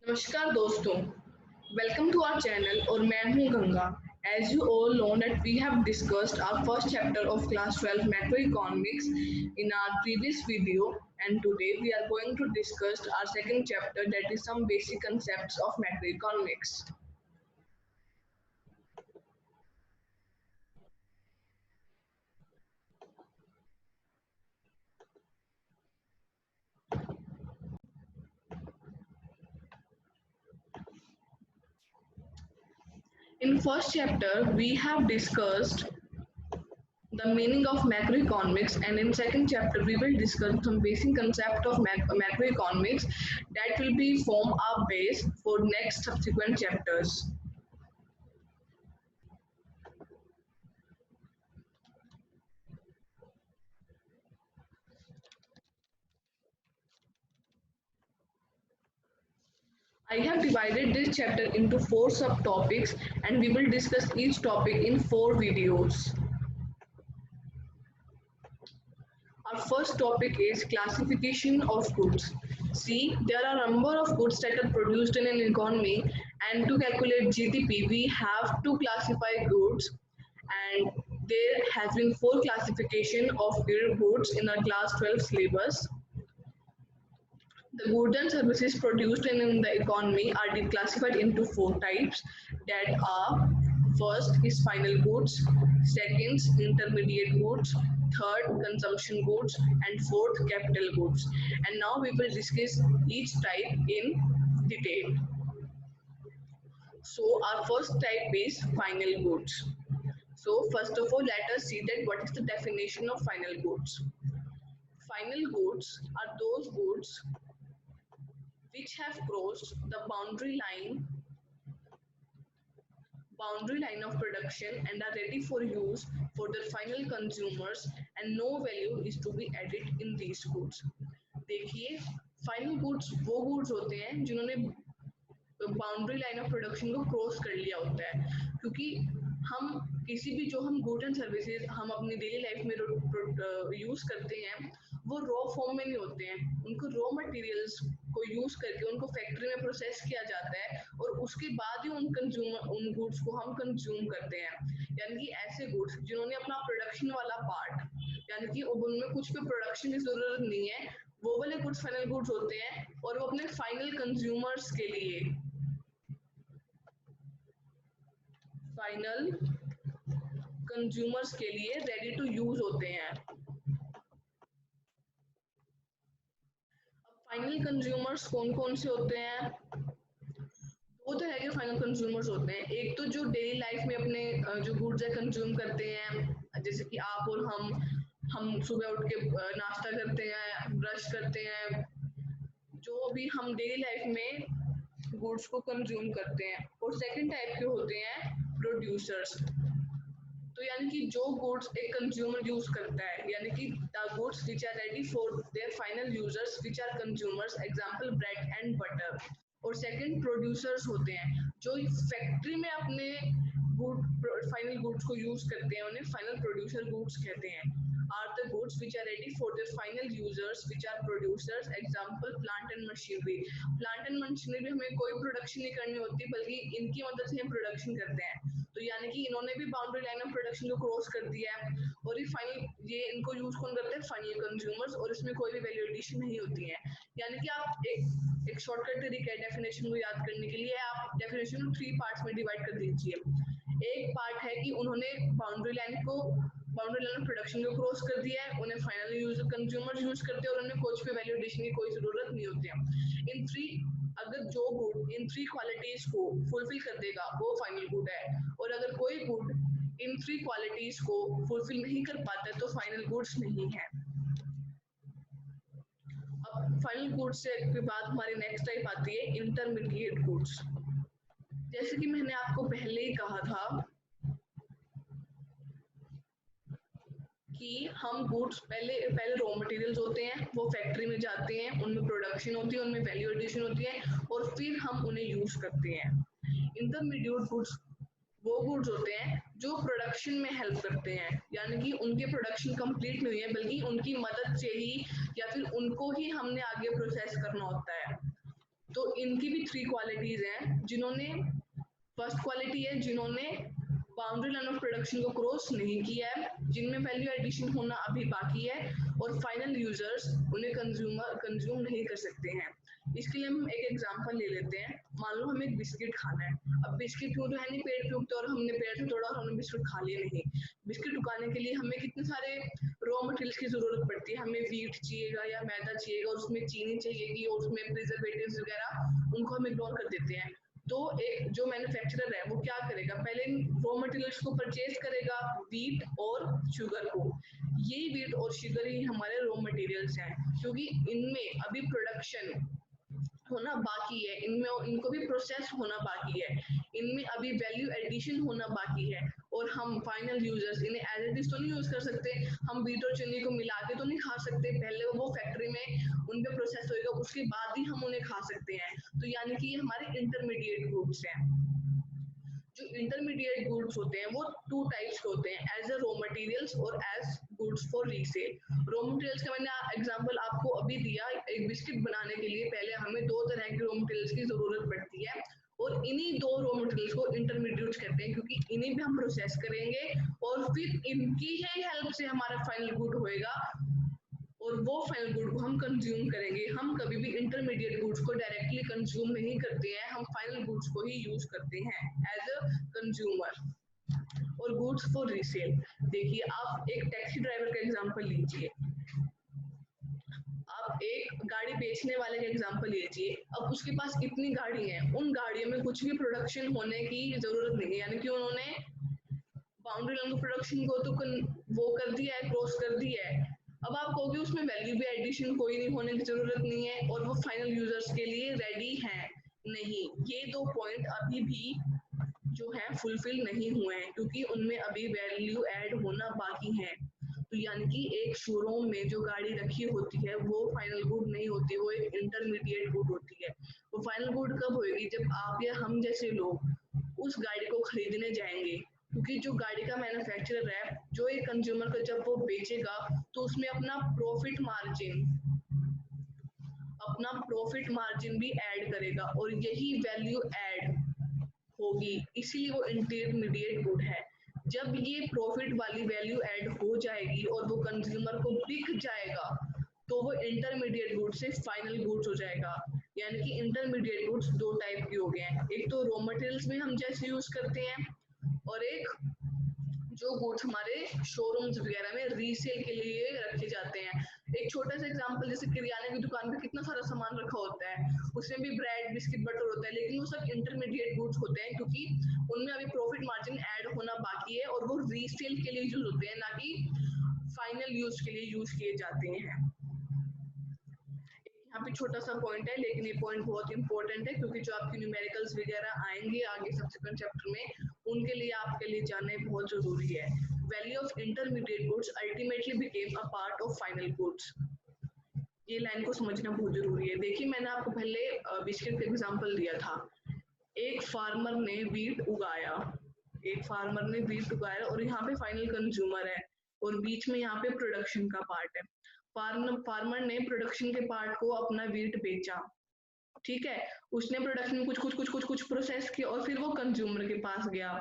नमस्कार दोस्तों, welcome to our channel और मैं हूं Ganga. As you all know that we have discussed our first chapter of class 12 macroeconomics in our previous video, and today we are going to discuss our second chapter, that is some basic concepts of macroeconomics. In first chapter we have discussed the meaning of macroeconomics, and in second chapter we will discuss some basic concept of macroeconomics that will be form our base for next subsequent chapters. I have divided this chapter into 4 subtopics, and we will discuss each topic in 4 videos. Our first topic is classification of goods. See, there are a number of goods that are produced in an economy, and to calculate GDP, we have to classify goods, and there has been 4 classification of goods in our class 12 syllabus. The goods and services produced in the economy are classified into 4 types, that are: first is final goods, second intermediate goods, third consumption goods, and fourth capital goods. And now we will discuss each type in detail. So our first type is final goods. So first of all, let us see that what is the definition of final goods. Final goods are those goods which have crossed the boundary line of production and are ready for use for their final consumers, and no value is to be added in these goods. देखिए, final goods वो goods होते हैं जिन्होंने boundary line of production को cross कर लिया होता है, क्योंकि हम किसी भी जो हम गुड एंड सर्विसेज हम अपनी डेली लाइफ में यूज करते हैं वो रॉ फॉर्म में नहीं होते हैं, उनको रॉ मटेरियल्स को यूज करके उनको फैक्ट्री में प्रोसेस किया जाता है और उसके बाद ही उन गुड्स को हम कंज्यूम करते हैं। यानी कि ऐसे गुड्स जिन्होंने अपना प्रोडक्शन वाला पार्ट, यानी कि उनमें कुछ भी प्रोडक्शन की जरूरत नहीं है, वो वाले गुड्स फाइनल गुड्स होते हैं, और वो अपने फाइनल कंज्यूमर्स के लिए फाइनल कंज्यूमर्स के लिए रेडी टू यूज होते हैं। अब फाइनल कंज्यूमर्स कौन कौन से होते हैं? दो तरह के फाइनल कंज्यूमर्स होते हैं। एक तो जो डेली लाइफ में अपने जो गुड्स है कंज्यूम करते हैं, जैसे कि आप और हम सुबह उठ के नाश्ता करते हैं, ब्रश करते हैं, जो भी हम डेली लाइफ में गुड्स को कंज्यूम करते हैं। और सेकंड टाइप के होते हैं प्रोड्यूसर्स। तो यानी कि जो गुड्स एक कंज्यूमर यूज करता है, यानी कि the goods which are ready for their final users which are consumers, example bread and butter. और सेकंड प्रोड्यूसर्स होते हैं जो फैक्ट्री में अपने फाइनल गुड्स को यूज करते हैं, उन्हें फाइनल प्रोड्यूसर गुड्स कहते हैं। Are the goods which are ready for their final users which are producers, example plant and machinery. Plant and machinery हमें कोई प्रोडक्शन नहीं करनी होती, बल्कि इनकी मदद से हम प्रोडक्शन करते हैं। तो यानी कि इन्होंने भी बाउंड्री लाइन ऑफ प्रोडक्शन को क्रॉस कर दिया है, और ये इनको यूज कौन करते हैं? फाइनल कंज्यूमर्स, और इसमें कोई भी वैल्यू एडिशन नहीं होती है। यानी कि आप एक शॉर्टकट तरीका है डेफिनेशन को याद करने के लिए, आप डेफिनेशन को 3 पार्ट्स में डिवाइड कर दीजिए। एक पार्ट है कि उन्होंने बाउंड्री लाइन ऑफ प्रोडक्शन को क्रॉस कर दिया है, उन्हें फाइनल यूजर कंज्यूमर यूज करते हैं और उन्हें कुछ भी वैल्यू एडिशन की कोई जरूरत नहीं होती है। अगर जो गुड इन 3 क्वालिटीज को फुलफिल कर देगा वो फाइनल गुड है, और अगर कोई गुड इन 3 क्वालिटीज को फुलफिल नहीं कर पाता तो फाइनल गुड्स नहीं है। अब फाइनल गुड्स के बाद हमारी नेक्स्ट टाइप आती है इंटरमीडिएट गुड्स। जैसे कि मैंने आपको पहले ही कहा था कि हम गुड्स पहले रॉ मटेरियल्स होते हैं, वो फैक्ट्री में जाते हैं, उनमें प्रोडक्शन होती है, उनमें वैल्यू एडिशन होती है, और फिर हम उन्हें यूज करते हैं। इंटरमीडिएट गुड्स वो गुड्स होते हैं जो प्रोडक्शन में हेल्प करते हैं, यानी कि उनके प्रोडक्शन कंप्लीट नहीं है, बल्कि उनकी मदद से ही या फिर उनको ही हमने आगे प्रोसेस करना होता है। तो इनकी भी 3 क्वालिटीज हैं, जिन्होंने फर्स्ट क्वालिटी है जिन्होंने बाउंड्री लाइन ऑफ प्रोडक्शन को क्रॉस नहीं किया है, जिनमें वैल्यू एडिशन होना अभी बाकी है, और फाइनल यूजर्स उन्हें कंज्यूम नहीं कर सकते हैं। इसके लिए हम एक एग्जांपल ले लेते हैं। मान लो हमें एक बिस्किट खाना है। अब बिस्किट क्यों तो है नहीं पेड़ पे उगता और हमने पेड़ से तोड़ा और हमने बिस्किट खा लिया, नहीं। बिस्किट उगाने के लिए हमें कितने सारे रॉ मटेरियल्स की जरूरत पड़ती है। हमें वीट चाहिएगा या मैदा चाहिएगा, और उसमें चीनी चाहिएगी, और उसमें प्रिजर्वेटिव्स वगैरह, उनको हम इग्नोर कर देते हैं। तो एक जो मैन्युफैक्चरर है वो क्या करेगा, पहले रॉ मटेरियल्स को परचेज करेगा, वीट और शुगर को। ये वीट और शुगर ही हमारे रॉ मटेरियल्स हैं, क्योंकि इनमें अभी प्रोडक्शन होना बाकी है, इनमें इनको भी प्रोसेस होना बाकी है, इनमें अभी वैल्यू एडिशन होना बाकी है, और हम फाइनल यूजर्स इन्हें एज इट इज तो नहीं यूज कर सकते। हम बीट और चीनी को मिला के तो नहीं खा सकते, पहले वो फैक्ट्री में उन पे प्रोसेस होएगा, उसके बाद ही हम उन्हें खा सकते हैं। तो यानी कि ये हमारे इंटरमीडिएट गुड्स हैं। जो इंटरमीडिएट गुड्स होते हैं वो 2 टाइप्स के होते हैं, एज अ रॉ मटेरियल्स और as goods for resale. Raw materials का मैंने एग्जांपल आपको अभी दिया। एक बिस्किट बनाने के लिए पहले हमें 2 तरह के रॉ मटेरियल्स की जरूरत पड़ती है, और इन्हीं 2 रॉ मटेरियल्स को इंटरमीडिएट्स कहते हैं, क्योंकि इन्हीं पे हम प्रोसेस करेंगे और फिर इनकी ही हेल्प से हमारा फाइनल गुड होएगा, और वो फाइनल गुड को हम कंज्यूम करेंगे। हम कभी भी इंटरमीडिएट गुड्स को डायरेक्टली कंज्यूम नहीं करते हैं, हम फाइनल गुड्स को ही यूज करते हैं एज अ कंज्यूमर। और गुड्स फॉर रीसेल, देखिए आप एक टैक्सी ड्राइवर का एग्जांपल लीजिए, आप एक गाड़ी बेचने वाले का एग्जांपल लीजिए। अब उसके पास इतनी गाड़ी है, उन गाड़ियों में कुछ भी प्रोडक्शन होने की जरूरत नहीं है, यानी कि उन्होंने बाउंड्री लाइन ऑफ प्रोडक्शन को तो वो कर दिया है, क्रॉस कर दिया है। अब आप कहोगे उसमें वैल्यू भी एडिशन कोई नहीं होने की जरूरत नहीं है, और वो फाइनल यूजर्स के लिए रेडी है। नहीं, ये 2 पॉइंट अभी भी जो है फुलफिल नहीं हुए हैं, क्योंकि उनमें अभी वैल्यू ऐड होना बाकी है। तो यानी कि एक शोरूम में जो गाड़ी रखी होती है वो फाइनल गुड नहीं होती, वो एक इंटरमीडिएट गुड होती है। वो फाइनल गुड कब होगी, जब आप या हम जैसे लोग उस गाड़ी को खरीदने जाएंगे, क्योंकि जो गाड़ी का मैन्युफैक्चरर है, जो एक कंज्यूमर को जब वो बेचेगा तो उसमें अपना प्रॉफिट मार्जिन भी ऐड करेगा, और यही वैल्यू ऐड होगी, इसीलिए वो इंटरमीडिएट गुड है। जब ये प्रॉफिट वाली वैल्यू ऐड हो जाएगी और वो कंज्यूमर को बिक जाएगा, तो वो इंटरमीडिएट गुड से फाइनल गुड्स हो जाएगा। यानी कि इंटरमीडिएट गुड्स 2 टाइप के हो गए हैं, एक तो रॉ मटेरियल्स में हम जैसे यूज करते हैं, और एक जो गुड्स हमारे शोरूम्स वगैरह में रीसेल के लिए रखे जाते हैं। एक छोटा सा एग्जांपल, जैसे किराने की दुकान पे कितना सारा सामान रखा होता है, उसमें भी ब्रेड, बिस्किट, बटर होता है, लेकिन वो सब इंटरमीडिएट गुड्स होते हैं, क्योंकि उनमें अभी प्रॉफिट मार्जिन ऐड होना बाकी है, और वो रीसेल के लिए यूज होते हैं, ना कि फाइनल यूज के लिए यूज किए जाते हैं। यहाँ पे छोटा सा पॉइंट है, लेकिन ये पॉइंट बहुत इंपॉर्टेंट है, क्योंकि जो आपके न्यूमेरिकल्स वगैरह आएंगे आगे सब्सिक्वेंट चैप्टर में, उनके लिए आपके लिए जानना बहुत जरूरी है। Value of intermediate goods ultimately became a part of final goods. ये लाइन को समझना बहुत जरूरी है। देखिए मैंने आपको पहले बिस्किट का एग्जांपल दिया था। एक फार्मर ने वीट उगाया, और यहाँ पे फाइनल कंज्यूमर है, और बीच में यहाँ पे प्रोडक्शन का पार्ट है। फार्मर ने प्रोडक्शन के पार्ट को अपना वीट बेचा, ठीक है, उसने प्रोडक्शन में कुछ प्रोसेस किया, और फिर वो कंज्यूमर के पास गया।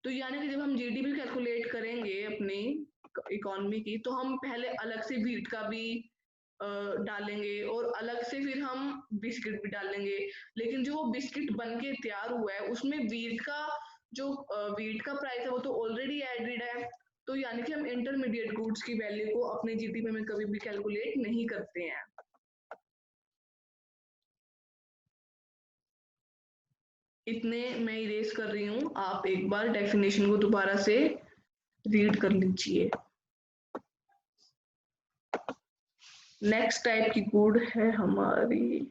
तो यानी कि जब हम जीडीपी कैलकुलेट करेंगे अपनी इकोनॉमी की, तो हम पहले अलग से वीट का भी डालेंगे, और अलग से फिर हम बिस्किट भी डालेंगे। लेकिन जो वो बिस्किट बन के तैयार हुआ है, उसमें वीट का प्राइस है वो तो ऑलरेडी एडेड है। तो यानी कि हम इंटरमीडिएट गुड्स की वैल्यू को अपने जीडीपी में कभी भी कैलकुलेट नहीं करते हैं। इतने मैं इरेज कर रही हूँ, आप एक बार डेफिनेशन को दोबारा से रीड कर लीजिए। नेक्स्ट टाइप की गुड है हमारी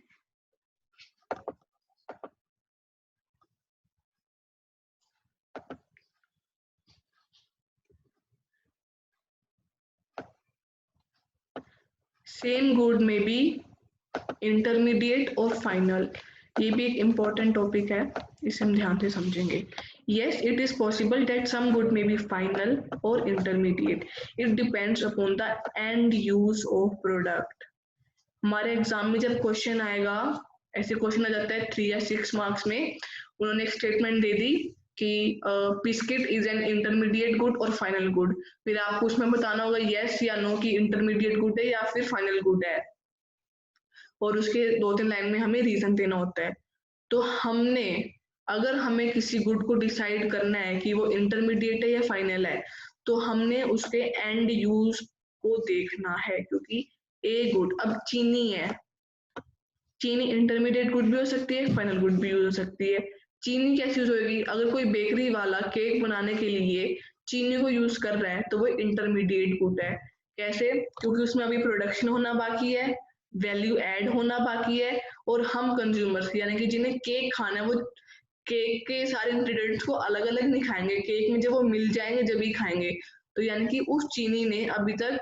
सेम गुड में भी इंटरमीडिएट और फाइनल, ये भी एक इम्पोर्टेंट टॉपिक है, इसे हम ध्यान से समझेंगे। Yes, it is possible that some good may be final or intermediate. It depends upon the end use of product. हमारे एग्जाम में जब क्वेश्चन आएगा, ऐसे क्वेश्चन आ जाता है 3 या 6 मार्क्स में, उन्होंने एक स्टेटमेंट दे दी कि biscuit is an intermediate good और फाइनल गुड, फिर आपको उसमें बताना होगा यस या नो कि इंटरमीडिएट गुड है या फिर फाइनल गुड है, और उसके 2-3 लाइन में हमें रीजन देना होता है। तो हमने, अगर हमें किसी गुड को डिसाइड करना है कि वो इंटरमीडिएट है या फाइनल है, तो हमने उसके एंड यूज को देखना है, क्योंकि ए गुड, अब चीनी है, चीनी इंटरमीडिएट गुड भी हो सकती है, फाइनल गुड भी हो सकती है। चीनी कैसे यूज होगी? अगर कोई बेकरी वाला केक बनाने के लिए चीनी को यूज कर रहा है तो वो इंटरमीडिएट गुड है। कैसे? क्योंकि उसमें अभी प्रोडक्शन होना बाकी है, वैल्यू ऐड होना बाकी है, और हम कंज्यूमर्स यानी कि जिन्हें केक खाना है वो केक के सारे इंग्रेडिएंट्स को अलग अलग नहीं खाएंगे, केक में जब वो मिल जाएंगे जब ही खाएंगे। तो यानी कि उस चीनी ने अभी तक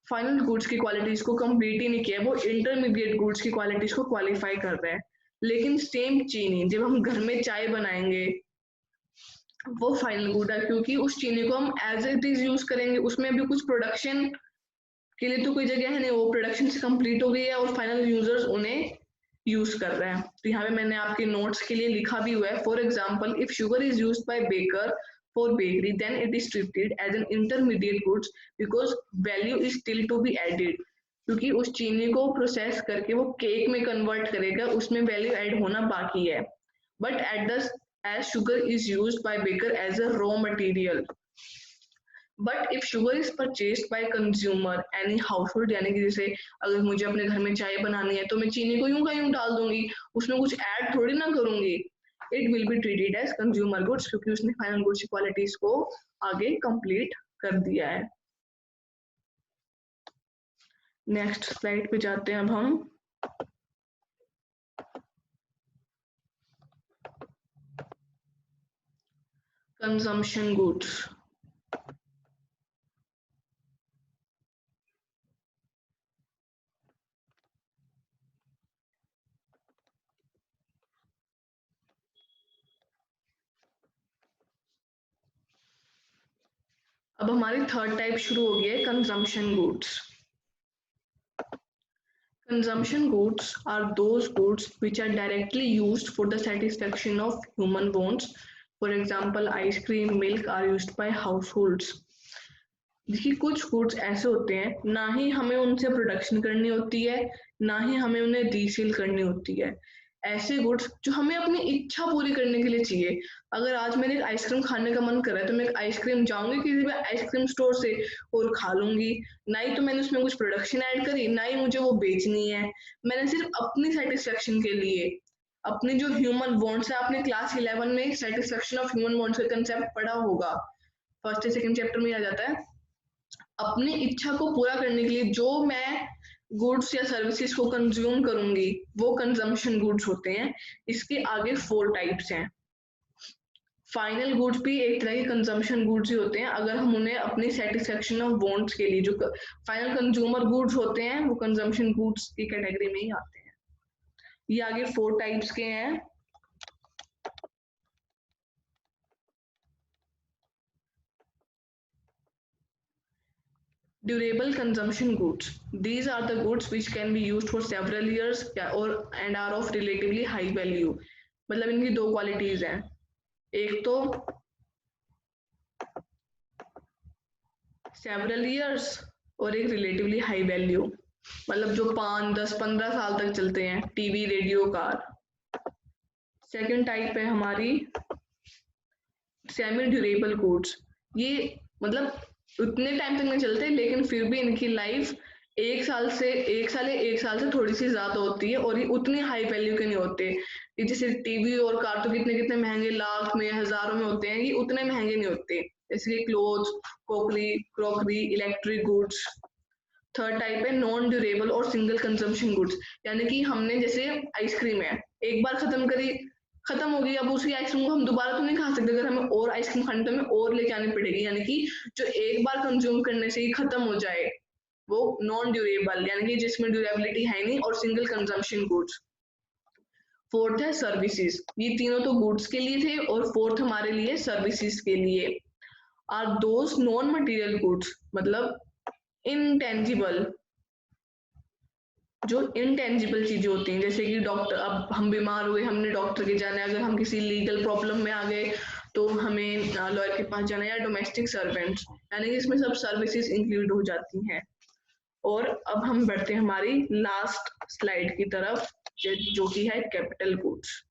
फाइनल गुड्स की क्वालिटीज को कंप्लीट ही नहीं किया, वो इंटरमीडिएट गुड्स की क्वालिटीज को क्वालिफाई कर रहा है। लेकिन सेम चीनी जब हम घर में चाय बनाएंगे वो फाइनल गुड है, क्योंकि उस चीनी को हम एज इट इज यूज करेंगे, उसमें भी कुछ प्रोडक्शन के लिए तो कोई जगह है नहीं, वो प्रोडक्शन से कंप्लीट हो गई है और फाइनल यूजर्स उन्हें यूज कर रहे हैं। तो यहाँ पे मैंने आपके नोट्स के लिए लिखा भी हुआ है, for example if sugar is use by baker for bakery then it is treated as an intermediate goods because value is still to be added, क्योंकि उस चीनी को प्रोसेस करके वो केक में कन्वर्ट करेगा, उसमें वैल्यू ऐड होना बाकी है, but at the as sugar is used by baker as a raw material, but if sugar is purchased by consumer any household, यानी कि जैसे अगर मुझे अपने घर में चाय बनानी है तो मैं चीनी को यूं का यूं डाल दूंगी, उसमें कुछ ऐड थोड़ी ना करूंगी, it will be treated as consumer goods, क्योंकि उसने फाइनल गुड्स की क्वालिटीज को आगे कंप्लीट कर दिया है। नेक्स्ट स्लाइड पे जाते हैं अब हम। कंजम्पशन गुड्स, अब हमारी थर्ड टाइप शुरू हो गई है, consumption goods. Consumption goods are those goods which are directly used for the satisfaction of human wants. For example, ice cream, milk are used by households. देखिए कुछ गुड्स ऐसे होते हैं ना ही हमें उनसे प्रोडक्शन करनी होती है, ना ही हमें उन्हें रीसेल करनी होती है। ऐसे गुड्स जो हमें अपनी इच्छा पूरी करने के लिए चाहिए। अगर आज मेरे आइसक्रीम खाने का मन कर रहा है तो मैं एक आइसक्रीम जाऊंगी किसी भी आइसक्रीम स्टोर से और खा लूंगी, ना ही तो मैंने उसमें कुछ प्रोडक्शन ऐड करी, ना ही मुझे वो बेचनी है, मैंने सिर्फ अपनी सेटिस्फेक्शन के लिए, अपनी जो ह्यूमन वांट्स है, आपने क्लास 11 में सेटिस्फेक्शन ऑफ ह्यूमन वांट्स का कंसेप्ट पढ़ा होगा, फर्स्ट या सेकंड चैप्टर में आ जाता है। अपनी इच्छा को पूरा करने के लिए जो मैं गुड्स या सर्विसेज को कंज्यूम करूंगी वो कंजम्पशन गुड्स होते हैं। इसके आगे 4 टाइप्स हैं। फाइनल गुड्स भी एक तरह के कंजम्पशन गुड्स ही होते हैं, अगर हम उन्हें अपनी सेटिस्फेक्शन ऑफ वांट्स के लिए, जो फाइनल कंज्यूमर गुड्स होते हैं वो कंजम्पशन गुड्स की कैटेगरी में ही आते हैं। ये आगे 4 टाइप्स के हैं। Durable consumption goods. These are the goods which can be used for several years or and are of relatively high value. मतलब इनकी 2 क्वालिटीज हैं, एक तो several years और एक relatively high value, मतलब जो 5, 10, 15 साल तक चलते हैं, TV, radio, car. Second type है हमारी सेमी ड्यूरेबल गुड्स। ये मतलब उतने टाइम तक नहीं चलते लेकिन फिर भी इनकी लाइफ 1 साल या 1 साल से थोड़ी सी ज्यादा होती है, और ये उतनी हाई वैल्यू के नहीं होते। ये जैसे टीवी और कार तो कितने कितने महंगे, लाख में, हजारों में होते हैं, ये उतने महंगे नहीं होते, जैसे कि clothes, crockery, electric goods. Third type है नॉन ड्यूरेबल और सिंगल कंजम्पशन गुड्स, यानी कि हमने जैसे आइसक्रीम है, एक बार खत्म करी, खत्म हो गई, अब उसी आइसक्रीम को हम दोबारा तो नहीं खा सकते, अगर हमें और आइसक्रीम खानी तो हमें और लेके आनी पड़ेगी, यानी कि जो एक बार कंज्यूम करने से ही खत्म हो जाए वो नॉन ड्यूरेबल, यानी कि जिसमें ड्यूरेबिलिटी है नहीं, और सिंगल कंजम्पशन गुड्स। फोर्थ है सर्विसेज। ये तीनों तो गुड्स के लिए थे और फोर्थ हमारे लिए सर्विसेज के लिए। Are those non material goods, मतलब इनटेंजिबल जो इनटेंजिबल चीजें होती हैं, जैसे कि डॉक्टर, अब हम बीमार हुए, हमने डॉक्टर के जाना है, अगर हम किसी लीगल प्रॉब्लम में आ गए तो हमें लॉयर के पास जाना है, या डोमेस्टिक सर्वेंट्स, यानी कि इसमें सब सर्विसेज इंक्लूड हो जाती हैं। और अब हम बढ़ते हैं हमारी लास्ट स्लाइड की तरफ, जो कि है capital goods.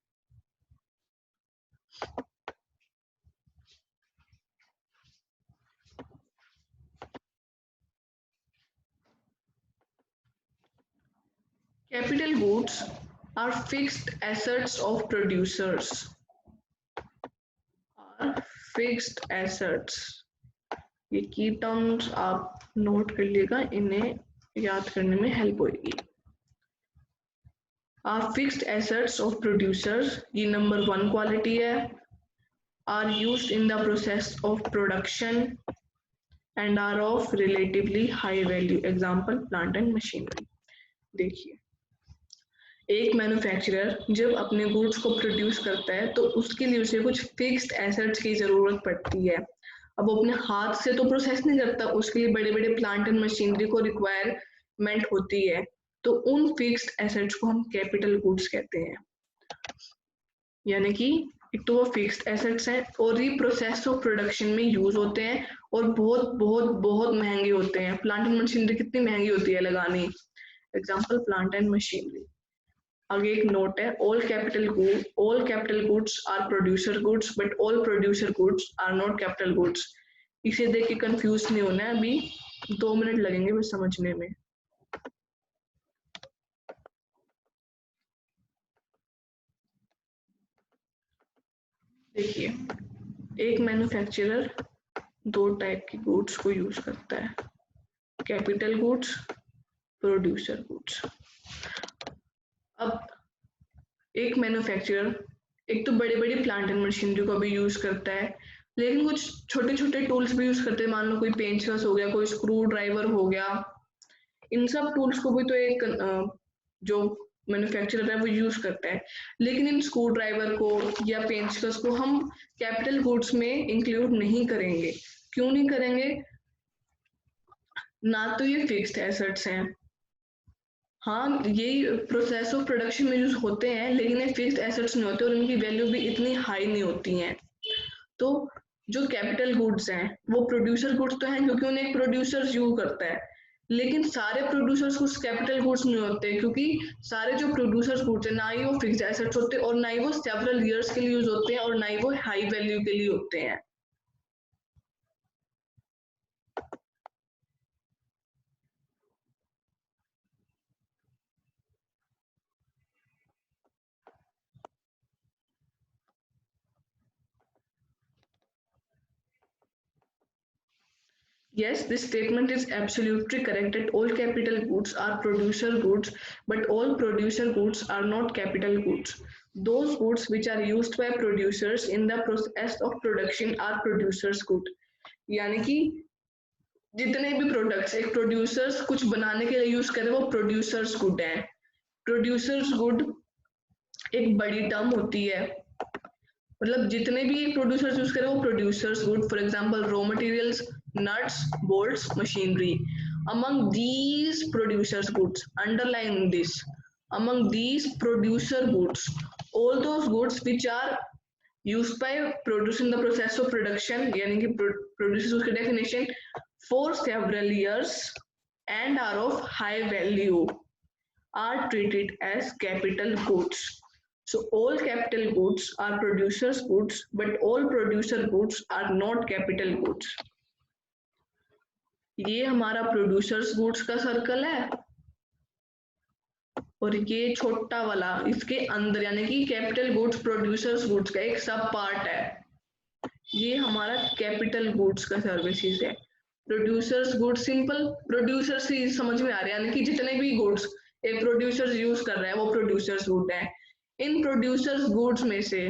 Capital goods are fixed assets of producers. Are fixed assets. ये की टर्म्स आप नोट कर लीजिएगा, इन्हें याद करने में हेल्प होगी। Are fixed assets of producers, ये नंबर 1 क्वालिटी है। Are used in the process of production and are of relatively high value. Example, plant and machinery. देखिए, एक मैन्युफैक्चरर जब अपने गुड्स को प्रोड्यूस करता है तो उसके लिए उसे कुछ फिक्स्ड एसेट्स की जरूरत पड़ती है। अब वो अपने हाथ से तो प्रोसेस नहीं करता, उसके लिए बड़े बड़े प्लांट एंड मशीनरी को रिक्वायरमेंट होती है, तो उन फिक्स्ड एसेट्स को हम कैपिटल गुड्स कहते हैं। यानी कि एक तो वो फिक्स्ड एसेट्स हैं और ये प्रोसेस ऑफ प्रोडक्शन में यूज होते हैं और बहुत बहुत बहुत महंगे होते हैं। प्लांट एंड मशीनरी कितनी महंगी होती है लगानी। Example, plant and machinery. आगे एक नोट है, all capital goods are producer goods but all producer goods are not capital goods। इसे देख के कंफ्यूज नहीं होना है, अभी 2 मिनट लगेंगे बस समझने में। देखिए, एक मैन्युफैक्चरर 2 टाइप की गुड्स को यूज करता है, कैपिटल गुड्स, प्रोड्यूसर गुड्स। अब एक मैन्युफैक्चरर एक तो बड़े बड़े प्लांट एंड मशीनरी को भी यूज करता है, लेकिन कुछ छोटे छोटे टूल्स भी यूज करते हैं। मान लो कोई पेंचकस हो गया, कोई स्क्रू ड्राइवर हो गया, इन सब टूल्स को भी तो एक जो मैन्युफैक्चरर है वो यूज करता है, लेकिन इन स्क्रू ड्राइवर को या पेंचकस को हम कैपिटल गुड्स में इंक्लूड नहीं करेंगे। क्यों नहीं करेंगे? ना तो ये फिक्स्ड एसेट्स हैं, हाँ ये प्रोसेस ऑफ प्रोडक्शन में यूज होते हैं, लेकिन ये फिक्स्ड एसेट्स नहीं होते और इनकी वैल्यू भी इतनी हाई नहीं होती हैं। तो जो कैपिटल गुड्स हैं वो प्रोड्यूसर गुड्स तो हैं, क्योंकि उन्हें एक प्रोड्यूसर यूज करता है, लेकिन सारे प्रोड्यूसर्स कुछ कैपिटल गुड्स नहीं होते, क्योंकि सारे जो प्रोड्यूसर्स गुड्स हैं ना ही वो फिक्स्ड एसेट्स होते हैं और ना ही वो सेवरल ईयर्स के लिए यूज होते हैं और ना ही वो हाई वैल्यू के लिए होते हैं। Yes, this statement is absolutely correct that all capital goods are producer goods, but all producer goods are not capital goods. Those goods which are used by producers in the process of production are producers good. यानी कि जितने भी products एक producers कुछ बनाने के लिए use करें वो प्रोड्यूसर्स गुड है। प्रोड्यूसर्स गुड एक बड़ी टर्म होती है, मतलब जितने भी प्रोड्यूसर्स यूज करें वो producers good. For example, raw materials, nuts, bolts, machinery. Among these producers goods, underline this, among these producer goods, all those goods which are used by producing the process of production, यानी कि producers उसकी definition for several years and are of high value are treated as capital goods. So all capital goods are producers goods, but all producer goods are not capital goods. ये हमारा producers goods का circle है और ये छोटा वाला इसके अंदर यानी कि कैपिटल गुड्स प्रोड्यूसर्स गुड्स का एक सब पार्ट है, ये हमारा कैपिटल गुड्स का सर्विसेज है। प्रोड्यूसर्स गुड्स सिंपल प्रोड्यूसर्स ही समझ में आ रहा है, यानी कि जितने भी गुड्स एक प्रोड्यूसर्स यूज कर रहा है वो प्रोड्यूसर्स गुड है। इन प्रोड्यूसर्स गुड्स में से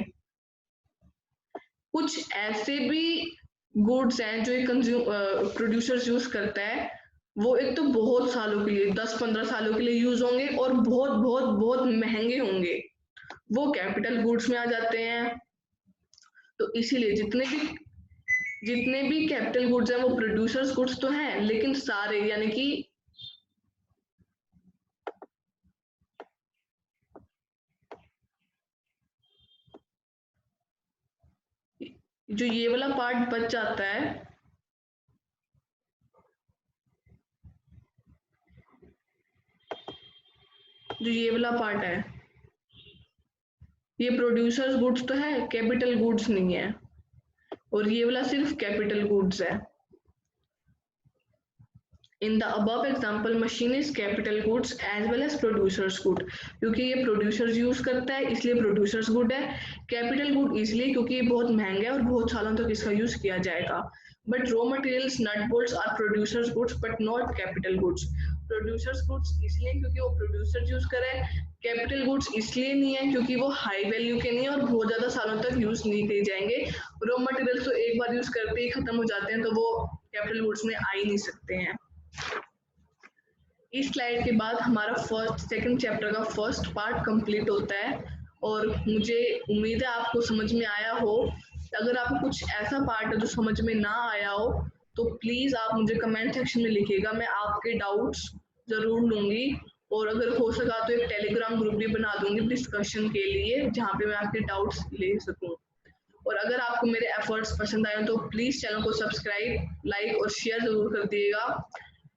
कुछ ऐसे भी गुड्स हैं जो एक प्रोड्यूसर्स यूज करता है, वो एक तो बहुत सालों के लिए 10-15 सालों के लिए यूज होंगे और बहुत बहुत बहुत महंगे होंगे, वो कैपिटल गुड्स में आ जाते हैं। तो इसीलिए जितने भी कैपिटल गुड्स हैं वो प्रोड्यूसर्स गुड्स तो हैं, लेकिन सारे यानी कि जो ये वाला पार्ट बच जाता है, जो ये वाला पार्ट है, ये प्रोड्यूसर्स गुड्स तो है, कैपिटल गुड्स नहीं है, और ये वाला सिर्फ कैपिटल गुड्स है। In the above example, machine is capital goods as well as producers good, क्योंकि ये producers यूज करता है इसलिए producers good है। capital good इसलिए क्योंकि ये बहुत महंगा है और बहुत सालों तक इसका यूज किया जाएगा। but raw materials nut bolts are producers goods but not capital goods। producers goods इसलिए क्योंकि वो producers यूज करे, capital goods इसलिए नहीं है क्योंकि वो हाई वैल्यू के नहीं है और बहुत ज्यादा सालों तक यूज नहीं किए जाएंगे। रॉ मटेरियल्स तो एक बार यूज करते ही खत्म हो जाते हैं, तो वो कैपिटल गुड्स में आ ही नहीं सकते हैं। इस स्लाइड के बाद हमारा सेकंड चैप्टर का फर्स्ट पार्ट कंप्लीट होता है, और मुझे उम्मीद है आपको समझ में आया हो। अगर आपको कुछ ऐसा पार्ट है जो समझ में ना आया हो तो प्लीज़ आप मुझे कमेंट सेक्शन में लिखिएगा, मैं आपके डाउट्स ज़रूर लूँगी, और अगर हो सका तो एक टेलीग्राम ग्रुप भी बना दूँगी डिस्कशन के लिए, जहाँ पे मैं आपके डाउट्स ले सकूँ। और अगर आपको मेरे एफर्ट्स पसंद आए तो प्लीज़ चैनल को सब्सक्राइब, लाइक और शेयर ज़रूर कर दिएगा।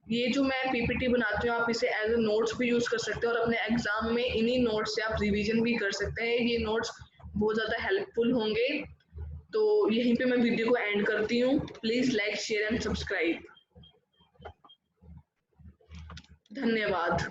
ये जो मैं पीपीटी बनाती हूँ आप इसे एज ए नोट्स भी यूज़ कर सकते हो, और अपने एग्जाम में इन्हीं नोट्स से आप रिवीजन भी कर सकते हैं। ये नोट्स बहुत ज़्यादा हेल्पफुल होंगे। तो यहीं पे मैं वीडियो को एंड करती हूँ। Please like, share and subscribe. धन्यवाद।